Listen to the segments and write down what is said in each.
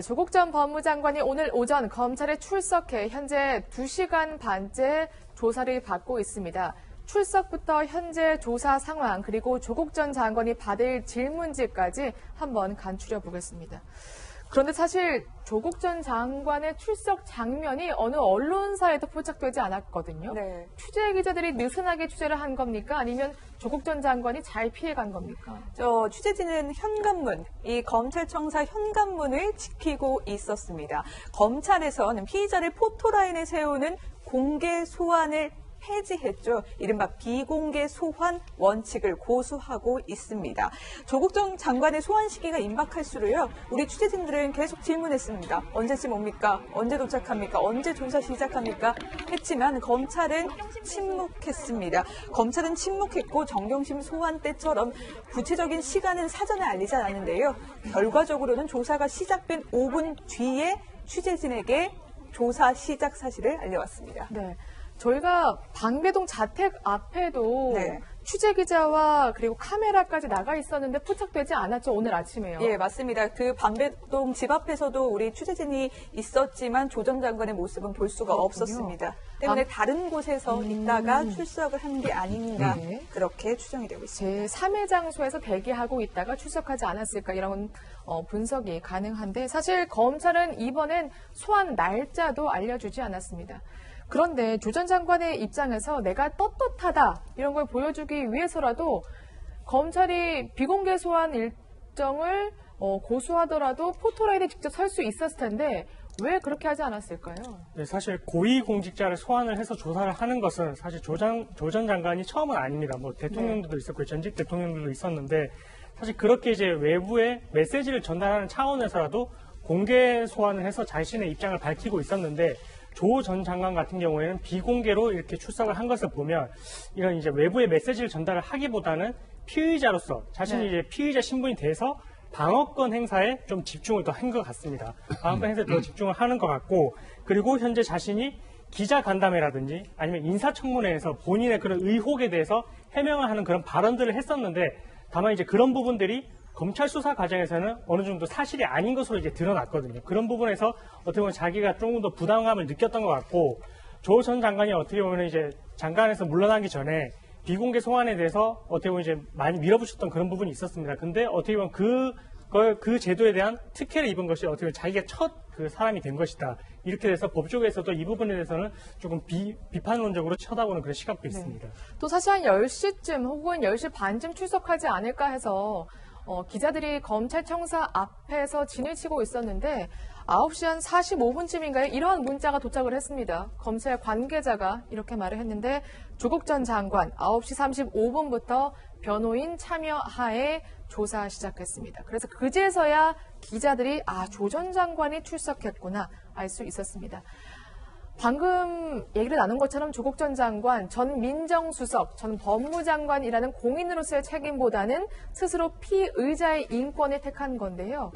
조국 전 법무장관이 오늘 오전 검찰에 출석해 현재 2시간 반째 조사를 받고 있습니다. 출석부터 현재 조사 상황 그리고 조국 전 장관이 받을 질문지까지 한번 간추려 보겠습니다. 그런데 사실 조국 전 장관의 출석 장면이 어느 언론사에도 포착되지 않았거든요. 네. 취재 기자들이 느슨하게 취재를 한 겁니까? 아니면 조국 전 장관이 잘 피해간 겁니까? 취재진은 현관문, 이 검찰청사 현관문을 지키고 있었습니다. 검찰에서는 피의자를 포토라인에 세우는 공개 소환을 폐지했죠. 이른바 비공개 소환 원칙을 고수하고 있습니다. 조국 전 장관의 소환 시기가 임박할수록요, 우리 취재진들은 계속 질문했습니다. 언제쯤 옵니까? 언제 도착합니까? 언제 조사 시작합니까? 했지만 검찰은 침묵했습니다. 검찰은 침묵했고 정경심 소환 때처럼 구체적인 시간은 사전에 알리지 않았는데요. 결과적으로는 조사가 시작된 5분 뒤에 취재진에게 조사 시작 사실을 알려왔습니다. 네. 저희가 방배동 자택 앞에도 네. 취재기자와 그리고 카메라까지 나가 있었는데 포착되지 않았죠, 오늘 아침에요. 예, 맞습니다. 그 방배동 집 앞에서도 우리 취재진이 있었지만 조 전 장관의 모습은 볼 수가 그렇군요. 없었습니다. 때문에 다른 곳에서 있다가 출석을 한 게 아닌가 네. 그렇게 추정이 되고 있습니다. 제3의 장소에서 대기하고 있다가 출석하지 않았을까 이런 분석이 가능한데 사실 검찰은 이번엔 소환 날짜도 알려주지 않았습니다. 그런데 조 전 장관의 입장에서 내가 떳떳하다 이런 걸 보여주기 위해서라도 검찰이 비공개 소환 일정을 고수하더라도 포토라인에 직접 설 수 있었을 텐데 왜 그렇게 하지 않았을까요? 네, 사실 고위공직자를 소환을 해서 조사를 하는 것은 사실 조 전 장관이 처음은 아닙니다. 뭐 대통령들도 있었고 전직 대통령들도 있었는데 사실 그렇게 이제 외부에 메시지를 전달하는 차원에서라도 공개 소환을 해서 자신의 입장을 밝히고 있었는데 조 전 장관 같은 경우에는 비공개로 이렇게 출석을 한 것을 보면 이런 이제 외부의 메시지를 전달을 하기보다는 피의자로서 자신이 이제 피의자 신분이 돼서 방어권 행사에 좀 집중을 더 한 것 같습니다. 방어권 행사에 더 집중을 하는 것 같고 그리고 현재 자신이 기자 간담회라든지 아니면 인사청문회에서 본인의 그런 의혹에 대해서 해명을 하는 그런 발언들을 했었는데 다만 이제 그런 부분들이 검찰 수사 과정에서는 어느 정도 사실이 아닌 것으로 이제 드러났거든요. 그런 부분에서 어떻게 보면 자기가 조금 더 부담감을 느꼈던 것 같고 조 전 장관이 어떻게 보면 이제 장관에서 물러나기 전에 비공개 소환에 대해서 어떻게 보면 이제 많이 밀어붙였던 그런 부분이 있었습니다. 근데 어떻게 보면 그 제도에 대한 특혜를 입은 것이 어떻게 보면 자기가 첫 그 사람이 된 것이다. 이렇게 돼서 법조계에서도 이 부분에 대해서는 조금 비판론적으로 쳐다보는 그런 시각도 있습니다. 또 사실 한 10시쯤 혹은 10시 반쯤 출석하지 않을까 해서 기자들이 검찰청사 앞에서 진을 치고 있었는데 9시 한 45분쯤인가요? 이런 문자가 도착을 했습니다. 검찰 관계자가 이렇게 말을 했는데 조국 전 장관 9시 35분부터 변호인 참여하에 조사 시작했습니다. 그래서 그제서야 기자들이 조 전 장관이 출석했구나 알 수 있었습니다. 방금 얘기를 나눈 것처럼 조국 전 장관, 전 민정수석, 전 법무장관이라는 공인으로서의 책임보다는 스스로 피의자의 인권을 택한 건데요.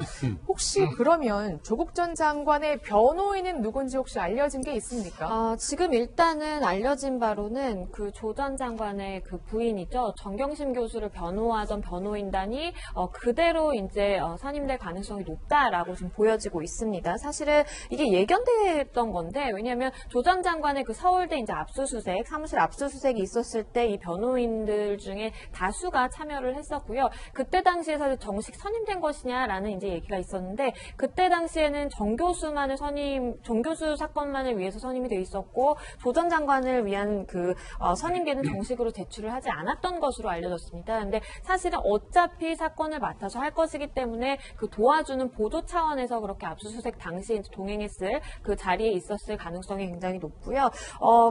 혹시 그러면 조국 전 장관의 변호인은 누군지 혹시 알려진 게 있습니까? 지금 일단은 알려진 바로는 그 조 전 장관의 그 부인이죠. 정경심 교수를 변호하던 변호인단이 그대로 이제 선임될 가능성이 높다라고 지금 보여지고 있습니다. 사실은 이게 예견됐던 건데 왜냐하면 조 전 장관의 그 서울대 이제 압수수색, 사무실 압수수색이 있었을 때 이 변호인들 중에 다수가 참여를 했었고요. 그때 당시에서 정식 선임된 것이냐라는 이제 얘기가 있었는데 그때 당시에는 정 교수 사건만을 위해서 선임이 돼 있었고 조 전 장관을 위한 그 선임계는 정식으로 제출을 하지 않았던 것으로 알려졌습니다. 근데 사실은 어차피 사건을 맡아서 할 것이기 때문에 그 도와주는 보조 차원에서 그렇게 압수수색 당시에 동행했을 그 자리에 있었을 가능성이 굉장히 높고요.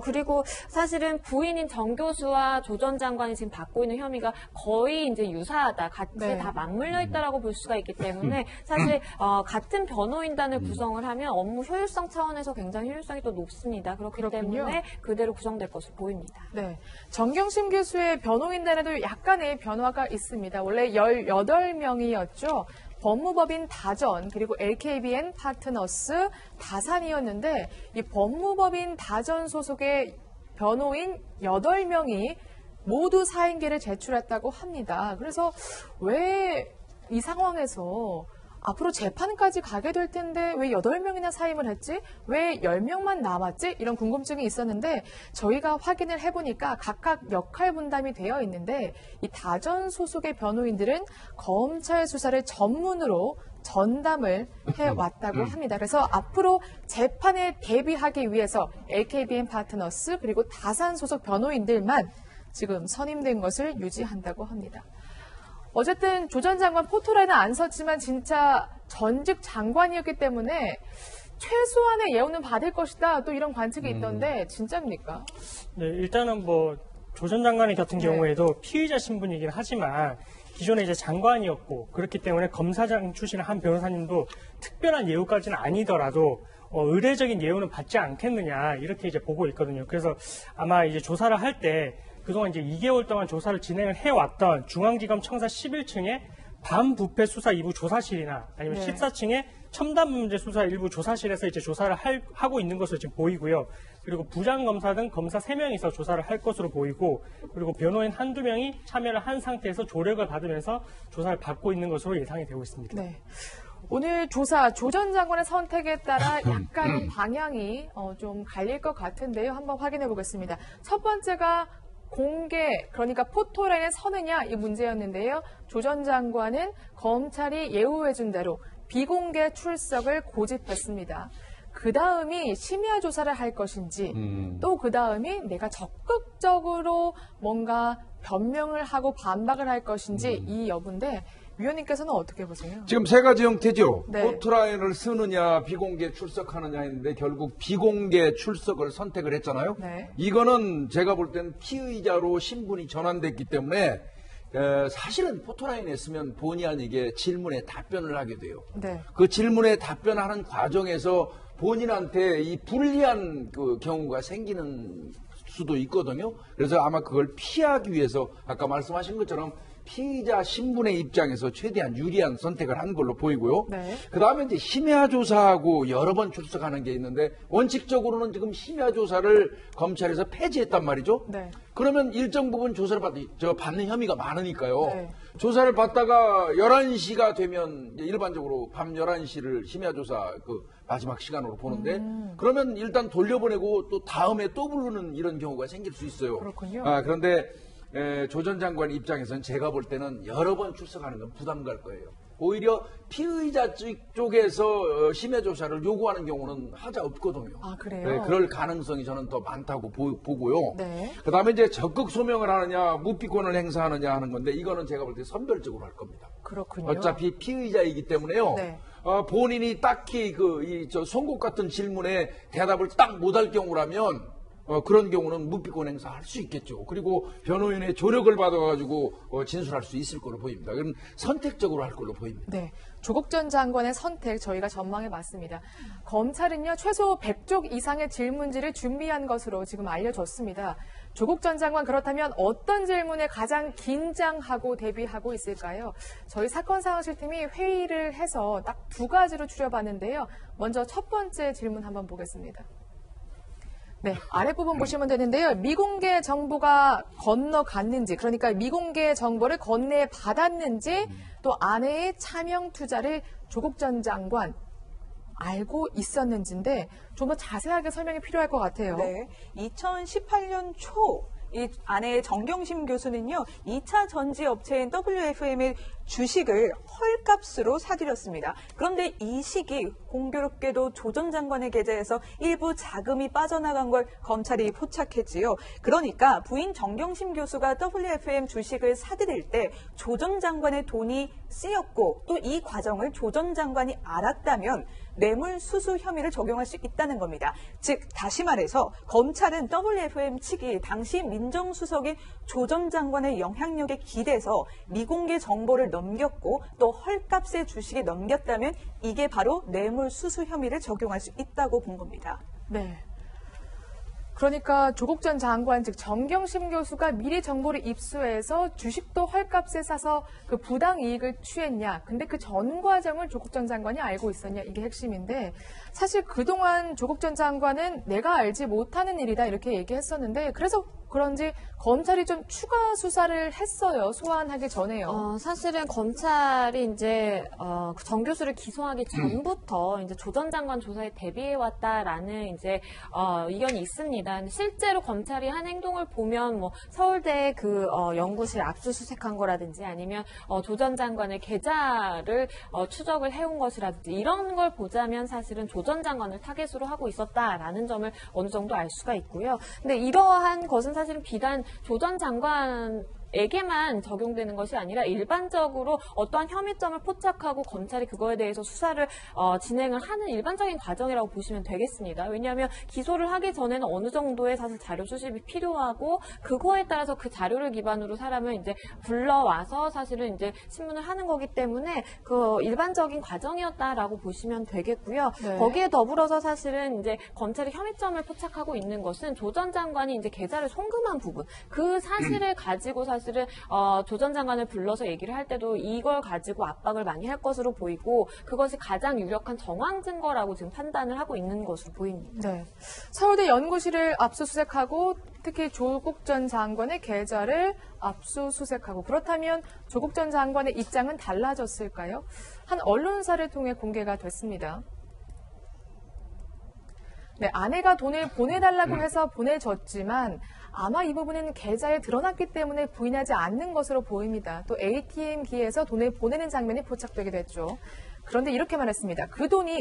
그리고 사실은 부인인 정 교수와 조 전 장관이 지금 받고 있는 혐의가 거의 이제 유사하다, 같이 다 맞물려 있다라고 볼 수가 있기 때문에 사실 같은 변호인단을 구성을 하면 업무 효율성 차원에서 굉장히 효율성이 또 높습니다. 그렇기 그렇군요. 때문에 그대로 구성될 것으로 보입니다. 네. 정경심 교수의 변호인단에도 약간의 변화가 있습니다. 원래 18명이었죠. 법무법인 다전 그리고 LKBN 파트너스 다산이었는데 이 법무법인 다전 소속의 변호인 8명이 모두 사인계를 제출했다고 합니다. 그래서 왜 이 상황에서 앞으로 재판까지 가게 될 텐데 왜 8명이나 사임을 했지? 왜 10명만 남았지? 이런 궁금증이 있었는데 저희가 확인을 해보니까 각각 역할 분담이 되어 있는데 이 다전 소속의 변호인들은 검찰 수사를 전문으로 전담을 해왔다고 합니다. 그래서 앞으로 재판에 대비하기 위해서 LKBM 파트너스 그리고 다산 소속 변호인들만 지금 선임된 것을 유지한다고 합니다. 어쨌든 조 전 장관 포토라인은 안 섰지만 진짜 전직 장관이었기 때문에 최소한의 예우는 받을 것이다. 또 이런 관측이 있던데 진짜입니까? 네, 일단은 뭐 조 전 장관 같은 경우에도 피의자 신분이긴 하지만 기존에 이제 장관이었고 그렇기 때문에 검사장 출신의 한 변호사님도 특별한 예우까지는 아니더라도 의례적인 예우는 받지 않겠느냐 이렇게 이제 보고 있거든요. 그래서 아마 이제 조사를 할 때 그동안 이제 2개월 동안 조사를 진행을 해왔던 중앙지검 청사 11층에 반부패 수사 2부 조사실이나 아니면 14층에 첨단 문제 수사 일부 조사실에서 이제 조사를 하고 있는 것으로 지금 보이고요. 그리고 부장검사 등 검사 3명이서 조사를 할 것으로 보이고 그리고 변호인 한두 명이 참여를 한 상태에서 조력을 받으면서 조사를 받고 있는 것으로 예상이 되고 있습니다. 네. 오늘 조사 조 전 장관의 선택에 따라 약간 방향이 좀 갈릴 것 같은데요. 한번 확인해 보겠습니다. 첫 번째가 공개, 그러니까 포토라인에 서느냐 이 문제였는데요. 조 전 장관은 검찰이 예우해준 대로 비공개 출석을 고집했습니다. 그 다음이 심야 조사를 할 것인지 또 그 다음이 내가 적극적으로 뭔가 변명을 하고 반박을 할 것인지 이 여부인데 위원님께서는 어떻게 보세요? 지금 세 가지 형태죠. 네. 포토라인을 쓰느냐 비공개 출석하느냐 했는데 결국 비공개 출석을 선택을 했잖아요. 네. 이거는 제가 볼 때는 피의자로 신분이 전환됐기 때문에 사실은 포토라인에 쓰면 본의 아니게 질문에 답변을 하게 돼요. 네. 그 질문에 답변하는 과정에서 본인한테 이 불리한 그 경우가 생기는 수도 있거든요. 그래서 아마 그걸 피하기 위해서 아까 말씀하신 것처럼 피의자 신분의 입장에서 최대한 유리한 선택을 한 걸로 보이고요. 네. 그 다음에 이제 심야 조사하고 여러 번 출석하는 게 있는데 원칙적으로는 지금 심야 조사를 검찰에서 폐지했단 말이죠. 네. 그러면 일정 부분 조사를 받는 혐의가 많으니까요. 네. 조사를 받다가 11시가 되면 이제 일반적으로 밤 11시를 심야 조사 그 마지막 시간으로 보는데 그러면 일단 돌려보내고 또 다음에 또 부르는 이런 경우가 생길 수 있어요. 그렇군요. 그런데 조 전 장관 입장에서는 제가 볼 때는 여러 번 출석하는 건 부담 갈 거예요. 오히려 피의자 쪽에서 심야 조사를 요구하는 경우는 하자 없거든요. 아, 그래요? 네, 그럴 가능성이 저는 더 많다고 보고요. 네. 그다음에 이제 적극 소명을 하느냐, 묵비권을 행사하느냐 하는 건데 이거는 제가 볼 때 선별적으로 할 겁니다. 그렇군요. 어차피 피의자이기 때문에요. 네. 본인이 딱히 송곳 같은 질문에 대답을 딱 못할 경우라면 그런 경우는 묵비권 행사할 수 있겠죠. 그리고 변호인의 조력을 받아가지고 진술할 수 있을 걸로 보입니다. 그럼 선택적으로 할 걸로 보입니다. 네. 조국 전 장관의 선택 저희가 전망해 봤습니다. 검찰은요, 최소 100쪽 이상의 질문지를 준비한 것으로 지금 알려졌습니다. 조국 전 장관 그렇다면 어떤 질문에 가장 긴장하고 대비하고 있을까요? 저희 사건상황실팀이 회의를 해서 딱 2가지로 추려봤는데요. 먼저 첫 번째 질문 한번 보겠습니다. 네, 아랫부분 보시면 되는데요. 미공개 정보가 건너갔는지, 그러니까 미공개 정보를 건네받았는지, 또 아내의 차명 투자를 조국 전 장관 알고 있었는지인데 좀 더 자세하게 설명이 필요할 것 같아요. 네. 2018년 초 이 아내의 정경심 교수는요, 2차 전지 업체인 WFM의 주식을 헐값으로 사들였습니다. 그런데 이 시기 공교롭게도 조 전 장관의 계좌에서 일부 자금이 빠져나간 걸 검찰이 포착했지요. 그러니까 부인 정경심 교수가 WFM 주식을 사들일 때 조 전 장관의 돈이 쓰였고 또 이 과정을 조 전 장관이 알았다면 뇌물수수 혐의를 적용할 수 있다는 겁니다. 즉 다시 말해서 검찰은 WFM 측이 당시 민정수석인 조 전 장관의 영향력에 기대서 미공개 정보를 넘겼고 또 헐값의 주식에 넘겼다면 이게 바로 뇌물수수 혐의를 적용할 수 있다고 본 겁니다. 네. 그러니까 조국 전 장관, 즉 정경심 교수가 미리 정보를 입수해서 주식도 헐값에 사서 그 부당 이익을 취했냐. 근데 그 전 과정을 조국 전 장관이 알고 있었냐. 이게 핵심인데 사실 그동안 조국 전 장관은 내가 알지 못하는 일이다 이렇게 얘기했었는데 그래서 그런지 검찰이 좀 추가 수사를 했어요. 소환하기 전에요. 사실은 검찰이 이제 정 교수를 기소하기 전부터 이제 조 전 장관 조사에 대비해 왔다라는 이제 의견이 있습니다. 근데 실제로 검찰이 한 행동을 보면 뭐 서울대 그 연구실 압수수색한 거라든지 아니면 조 전 장관의 계좌를 추적을 해온 것이라든지 이런 걸 보자면 사실은 조 전 장관을 타겟으로 하고 있었다라는 점을 어느 정도 알 수가 있고요. 근데 이러한 것은 사실은 비단 조 전 장관에게만 적용되는 것이 아니라 일반적으로 어떠한 혐의점을 포착하고 검찰이 그거에 대해서 수사를 진행을 하는 일반적인 과정이라고 보시면 되겠습니다. 왜냐하면 기소를 하기 전에는 어느 정도의 사실 자료 수집이 필요하고 그거에 따라서 그 자료를 기반으로 사람을 이제 불러와서 사실은 이제 신문을 하는 거기 때문에 그 일반적인 과정이었다라고 보시면 되겠고요. 네. 거기에 더불어서 사실은 이제 검찰이 혐의점을 포착하고 있는 것은 조 전 장관이 이제 계좌를 송금한 부분 그 사실을 가지고 사실은 조 전 장관을 불러서 얘기를 할 때도 이걸 가지고 압박을 많이 할 것으로 보이고 그것이 가장 유력한 정황 증거라고 지금 판단을 하고 있는 것으로 보입니다. 네. 서울대 연구실을 압수수색하고 특히 조국 전 장관의 계좌를 압수수색하고 그렇다면 조국 전 장관의 입장은 달라졌을까요? 한 언론사를 통해 공개가 됐습니다. 네, 아내가 돈을 보내달라고 해서 보내줬지만 아마 이 부분은 계좌에 드러났기 때문에 부인하지 않는 것으로 보입니다. 또 ATM기에서 돈을 보내는 장면이 포착되게 됐죠. 그런데 이렇게 말했습니다. 그 돈이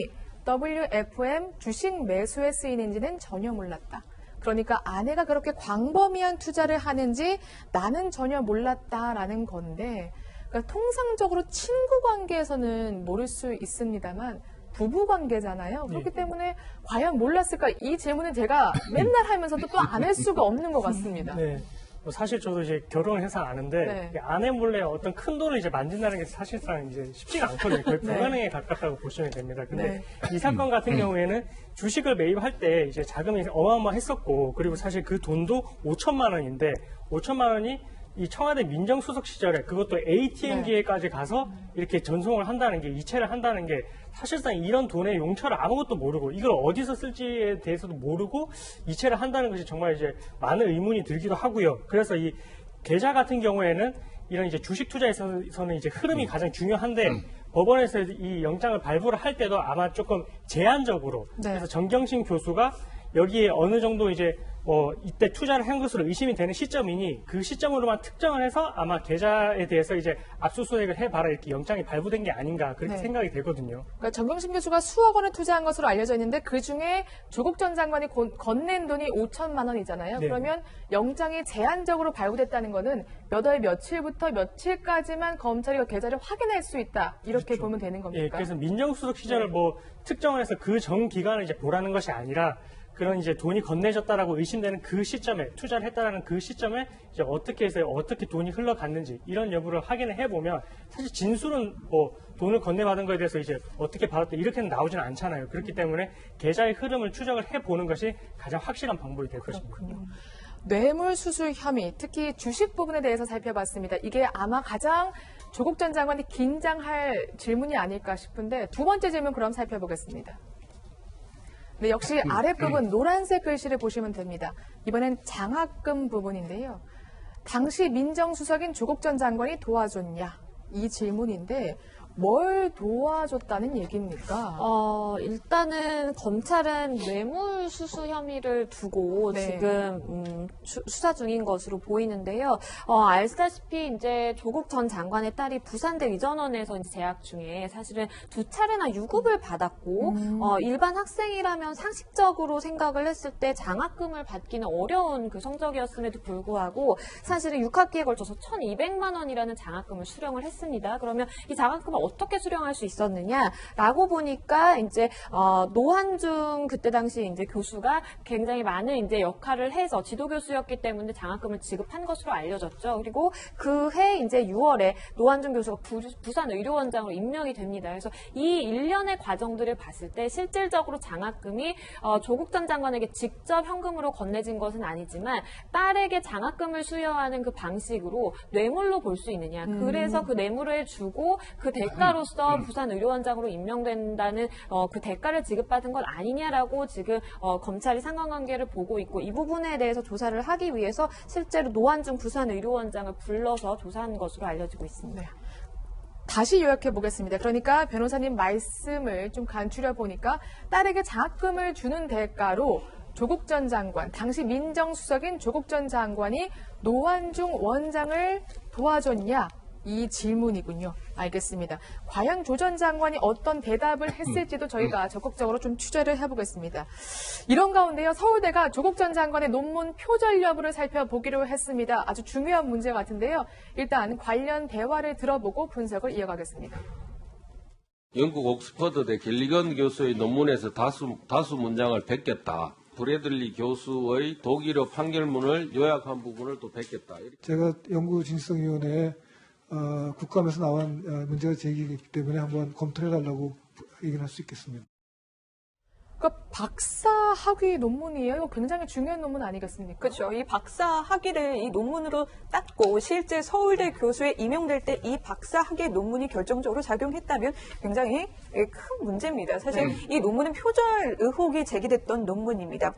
WFM 주식 매수에 쓰이는지는 전혀 몰랐다. 그러니까 아내가 그렇게 광범위한 투자를 하는지 나는 전혀 몰랐다라는 건데 그러니까 통상적으로 친구 관계에서는 모를 수 있습니다만 부부 관계잖아요. 그렇기 때문에 과연 몰랐을까? 이 질문은 제가 맨날 하면서도 또 안 할 수가 없는 것 같습니다. 네. 뭐 사실 저도 이제 결혼을 해서 아는데 네. 아내 몰래 어떤 큰 돈을 이제 만진다는 게 사실상 이제 쉽지가 않거든요. 거의 네. 불가능에 가깝다고 보시면 됩니다. 근데 네. 이 사건 같은 경우에는 주식을 매입할 때 이제 자금이 어마어마했었고 그리고 사실 그 돈도 5천만 원인데 5천만 원이 이 청와대 민정수석 시절에 그것도 ATM기에까지 가서 이렇게 전송을 한다는 게 이체를 한다는 게 사실상 이런 돈의 용처를 아무것도 모르고 이걸 어디서 쓸지에 대해서도 모르고 이체를 한다는 것이 정말 이제 많은 의문이 들기도 하고요. 그래서 이 계좌 같은 경우에는 이런 이제 주식 투자에서는 이제 흐름이 가장 중요한데 법원에서 이 영장을 발부를 할 때도 아마 조금 제한적으로 네. 그래서 정경심 교수가 여기에 어느 정도 이제 이때 투자를 한 것으로 의심이 되는 시점이니 그 시점으로만 특정을 해서 아마 계좌에 대해서 이제 압수수색을 해봐라 이렇게 영장이 발부된 게 아닌가 그렇게 네. 생각이 되거든요. 그러니까 정경심 교수가 수억 원을 투자한 것으로 알려져 있는데 그중에 조국 전 장관이 건넨 돈이 5천만 원이잖아요. 네. 그러면 영장이 제한적으로 발부됐다는 것은 몇 월 며칠부터 며칠까지만 검찰이 그 계좌를 확인할 수 있다. 이렇게 보면 되는 겁니까? 예, 그래서 민정수석 시절을 특정을 해서 그 전 기간을 이제 보라는 것이 아니라 그런 이제 돈이 건네졌다라고 의심되는 그 시점에 투자를 했다라는 그 시점에 이제 어떻게 해서 어떻게 돈이 흘러갔는지 이런 여부를 확인을 해보면 사실 진술은 돈을 건네받은 거에 대해서 이제 어떻게 받았다 이렇게는 나오지는 않잖아요. 그렇기 때문에 계좌의 흐름을 추적을 해보는 것이 가장 확실한 방법이 될 것입니다. 뇌물수수 혐의, 특히 주식 부분에 대해서 살펴봤습니다. 이게 아마 가장 조국 전 장관이 긴장할 질문이 아닐까 싶은데 두 번째 질문 그럼 살펴보겠습니다. 네, 역시 아랫부분 노란색 글씨를 보시면 됩니다. 이번엔 장학금 부분인데요. 당시 민정수석인 조국 전 장관이 도와줬냐? 이 질문인데 뭘 도와줬다는 얘기입니까? 일단은 검찰은 뇌물수수 혐의를 두고 네. 지금 수사 중인 것으로 보이는데요. 알다시피 이제 조국 전 장관의 딸이 부산대 의전원에서 이제 재학 중에 사실은 2차례나 유급을 받았고 일반 학생이라면 상식적으로 생각을 했을 때 장학금을 받기는 어려운 그 성적이었음에도 불구하고 사실은 6학기에 걸쳐서 1,200만 원이라는 장학금을 수령을 했습니다. 그러면 이 장학금을 어떻게 수령할 수 있었느냐라고 보니까 이제 노한중 그때 당시 이제 교수가 굉장히 많은 이제 역할을 해서 지도 교수였기 때문에 장학금을 지급한 것으로 알려졌죠. 그리고 그 해 이제 6월에 노한중 교수가 부산 의료원장으로 임명이 됩니다. 그래서 이 일련의 과정들을 봤을 때 실질적으로 장학금이 조국 전 장관에게 직접 현금으로 건네진 것은 아니지만 딸에게 장학금을 수여하는 그 방식으로 뇌물로 볼 수 있느냐. 그래서 그 뇌물을 주고 그 대가로서 부산의료원장으로 임명된다는 그 대가를 지급받은 건 아니냐라고 지금 검찰이 상관관계를 보고 있고 이 부분에 대해서 조사를 하기 위해서 실제로 노환중 부산의료원장을 불러서 조사한 것으로 알려지고 있습니다. 네. 다시 요약해 보겠습니다. 그러니까 변호사님 말씀을 좀 간추려 보니까 딸에게 장학금을 주는 대가로 조국 전 장관, 당시 민정수석인 조국 전 장관이 노환중 원장을 도와줬냐? 이 질문이군요. 알겠습니다. 과연 조 전 장관이 어떤 대답을 했을지도 저희가 적극적으로 좀 취재를 해보겠습니다. 이런 가운데요, 서울대가 조국 전 장관의 논문 표절 여부를 살펴보기로 했습니다. 아주 중요한 문제 같은데요. 일단 관련 대화를 들어보고 분석을 이어가겠습니다. 영국 옥스퍼드대 갤리건 교수의 논문에서 다수 문장을 베꼈다. 브래들리 교수의 독일어 판결문을 요약한 부분을 또 베꼈다. 제가 연구진실성위원회에 국감에서 나온 문제가 제기이기 때문에 한번 검토를 해달라고 얘기를 할 수 있겠습니다. 그러니까 박사 학위 논문이에요. 이거 굉장히 중요한 논문 아니겠습니까? 그렇죠. 이 박사 학위를 이 논문으로 땄고 실제 서울대 교수에 임용될 때 이 박사 학위 논문이 결정적으로 작용했다면 굉장히 큰 문제입니다. 사실 이 논문은 표절 의혹이 제기됐던 논문입니다.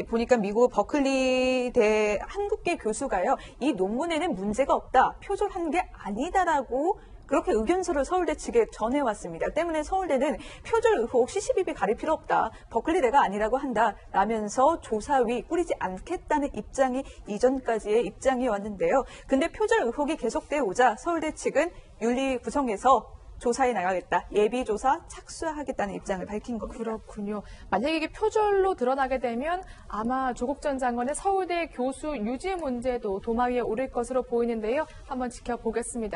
보니까 미국 버클리대 한국계 교수가요. 이 논문에는 문제가 없다. 표절한 게 아니다라고 그렇게 의견서를 서울대 측에 전해왔습니다. 때문에 서울대는 표절 의혹 CCBB 가릴 필요 없다. 버클리대가 아니라고 한다. 라면서 조사위 꾸리지 않겠다는 입장이 이전까지의 입장이 왔는데요. 근데 표절 의혹이 계속되어 오자 서울대 측은 윤리구성에서 조사에 나가겠다. 예비조사 착수하겠다는 입장을 밝힌 겁니다. 그렇군요. 만약에 이게 표절로 드러나게 되면 아마 조국 전 장관의 서울대 교수 유지 문제도 도마 위에 오를 것으로 보이는데요. 한번 지켜보겠습니다.